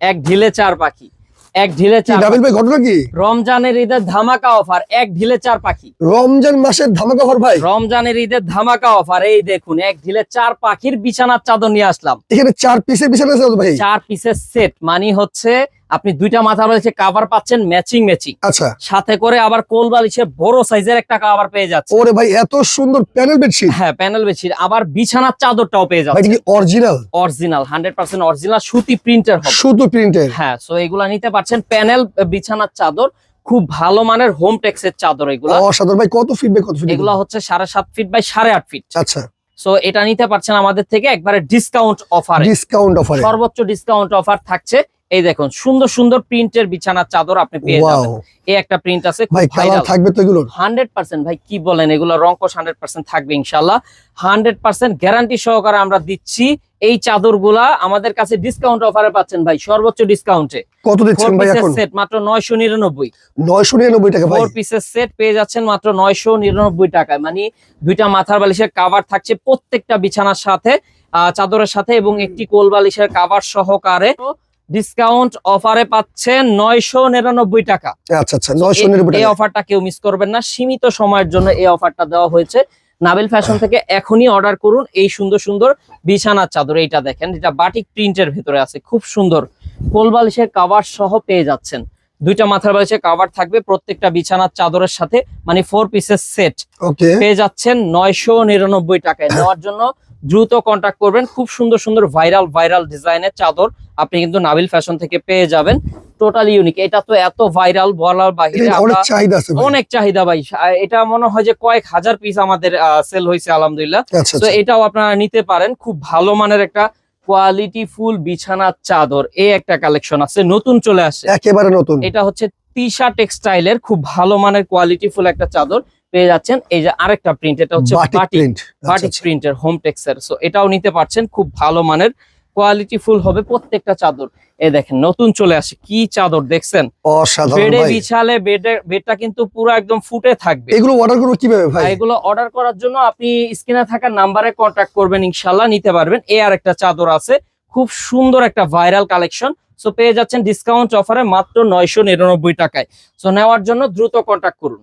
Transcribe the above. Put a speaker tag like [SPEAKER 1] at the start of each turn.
[SPEAKER 1] এক ঢিলে চার পাখি, এক ঢিলে চার
[SPEAKER 2] নাবিল ভাই ঘটনা কি?
[SPEAKER 1] রমজানের ঈদের ধামাকা অফার, এক ঢিলে চার পাখি।
[SPEAKER 2] রমজান মাসের ধামাকা অফার ভাই।
[SPEAKER 1] রমজানের ঈদের ধামাকা অফার, এই দেখুন এক ঢিলে চার পাখির বিছানার চাদর নিয়ে আসলাম।
[SPEAKER 2] এখানে 4 পিসের বিছানা আছে ভাই?
[SPEAKER 1] 4 পিসের সেট, মানে হচ্ছে আপনি দুইটা মাথা বালিশের কভার পাচ্ছেন ম্যাচিং।
[SPEAKER 2] আচ্ছা,
[SPEAKER 1] সাথে করে আবার কোল বালিশের বড় সাইজের একটা কভার পেয়ে যাচ্ছে।
[SPEAKER 2] ওরে ভাই এত সুন্দর প্যানেল বেডশিট।
[SPEAKER 1] হ্যাঁ, প্যানেল বেডশিট, আবার বিছানার চাদরটাও পেয়ে
[SPEAKER 2] ভাই
[SPEAKER 1] যাচ্ছে।
[SPEAKER 2] কি অরিজিনাল?
[SPEAKER 1] অরিজিনাল 100% অরিজিনাল সুতি প্রিন্টের হবে।
[SPEAKER 2] সুতো প্রিন্টের।
[SPEAKER 1] হ্যাঁ, সো এগুলা নিতে পারছেন। প্যানেল বিছানার চাদর, খুব ভালো মানের হোম টেক্সের চাদর এগুলা।
[SPEAKER 2] অসাধারণ ভাই। কত ফিট বাই কত ফিট?
[SPEAKER 1] এগুলা হচ্ছে 7.5 ফিট বাই 8.5 ফিট।
[SPEAKER 2] আচ্ছা,
[SPEAKER 1] সো এটা নিতে পারছেন আমাদের থেকে একবারে ডিসকাউন্ট অফারে।
[SPEAKER 2] ডিসকাউন্ট অফারে
[SPEAKER 1] সর্বোচ্চ ডিসকাউন্ট অফার থাকছে। এই দেখুন সুন্দর সুন্দর প্রিন্টের বিছানার চাদর আপনি পেয়ে যাবেন। এই একটা প্রিন্ট আছে
[SPEAKER 2] ভাই, কালার থাকবে তো এগুলোর?
[SPEAKER 1] 100% ভাই, কি বলেন, এগুলো রংকশ 100% থাকবে ইনশাআল্লাহ। 100% গ্যারান্টি সহকারে আমরা দিচ্ছি। এই চাদরগুলা আমাদের কাছে ডিসকাউন্ট অফারে পাচ্ছেন ভাই, সর্বোচ্চ ডিসকাউন্টে।
[SPEAKER 2] কত দিচ্ছেন ভাই এখন?
[SPEAKER 1] সেট মাত্র 999।
[SPEAKER 2] 999 টাকা ভাই।
[SPEAKER 1] 4 পিসের সেট পেয়ে যাচ্ছেন মাত্র 999 টাকায়। মানে দুইটা মাথার বালিশের কভার থাকছে প্রত্যেকটা বিছানার সাথে, চাদরের সাথে, এবং একটি কোল বালিশের কভার সহকারে ডিসকাউন্ট অফারে পাচ্ছেন 999 টাকা।
[SPEAKER 2] আচ্ছা আচ্ছা, 999
[SPEAKER 1] এই
[SPEAKER 2] টাকা।
[SPEAKER 1] অফারটা কেউ মিস করবেন না, সীমিত সময়ের জন্য এই অফারটা দেওয়া হয়েছে। নাবিল ফ্যাশন থেকে এখনই অর্ডার করুন এই সুন্দর সুন্দর বিছানার চাদর। এইটা দেখেন, এটা বাটিক প্রিন্টের ভিতরে আছে, খুব সুন্দর কোল বালিশের কভার সহ পেয়ে যাচ্ছেন। দুইটা মাথার বালিশের কভার থাকবে প্রত্যেকটা বিছানার চাদরের সাথে, মানে 4 পিসের সেট
[SPEAKER 2] ওকে,
[SPEAKER 1] পেয়ে যাচ্ছেন 999 টাকায়। নেওয়ার জন্য দ্রুত কন্টাক্ট করবেন। খুব সুন্দর সুন্দর ভাইরাল ডিজাইনের চাদর আপনি কিন্তু নাবিল ফ্যাশন থেকে পেয়ে যাবেন। Totally unique. এটা তো এত ভাইরাল বলার বাইরে,
[SPEAKER 2] অনেক চাহিদা আছে ভাই।
[SPEAKER 1] অনেক চাহিদা ভাই। এটা মনে হয় যে কয়েক হাজার পিস আমাদের সেল হয়েছে আলহামদুলিল্লাহ।
[SPEAKER 2] আচ্ছা
[SPEAKER 1] তো
[SPEAKER 2] আচ্ছা,
[SPEAKER 1] এটাও আপনারা নিতে পারেন। খুব ভালো মানের একটা কোয়ালিটি ফুল বিছানার চাদর, এই একটা কালেকশন আছে নতুন চলে আসে,
[SPEAKER 2] একেবারে নতুন।
[SPEAKER 1] এটা হচ্ছে তিশা টেক্সটাইলের খুব ভালো মানের কোয়ালিটি ফুল একটা চাদর পেয়ে যাচ্ছেন। এই যে আরেকটা প্রিন্ট, এটা হচ্ছে বাটিক প্রিন্টের হোম টেক্সের। সো এটাও নিতে পারছেন, খুব ভালো মানের কোয়ালিটি ফুল হবে প্রত্যেকটা চাদর। এই দেখেন নতুন চলে আসে, কি চাদর দেখছেন,
[SPEAKER 2] অসাধারণ
[SPEAKER 1] বেডে
[SPEAKER 2] ভাই।
[SPEAKER 1] বিছালে বেডটা কিন্তু পুরো একদম ফুটে থাকবে।
[SPEAKER 2] এগুলো অর্ডার করব কিভাবে ভাই?
[SPEAKER 1] এগুলো অর্ডার করার জন্য আপনি স্ক্রিনে থাকা নাম্বারে কন্ট্যাক্ট করবেন, ইনশাআল্লাহ নিতে পারবেন। এই আরেকটা চাদর আছে, খুব সুন্দর একটা ভাইরাল কালেকশন। সো পেয়ে যাচ্ছেন ডিসকাউন্ট অফারে মাত্র 999 টাকায়। সো নেওয়ার জন্য দ্রুত কন্ট্যাক্ট করুন।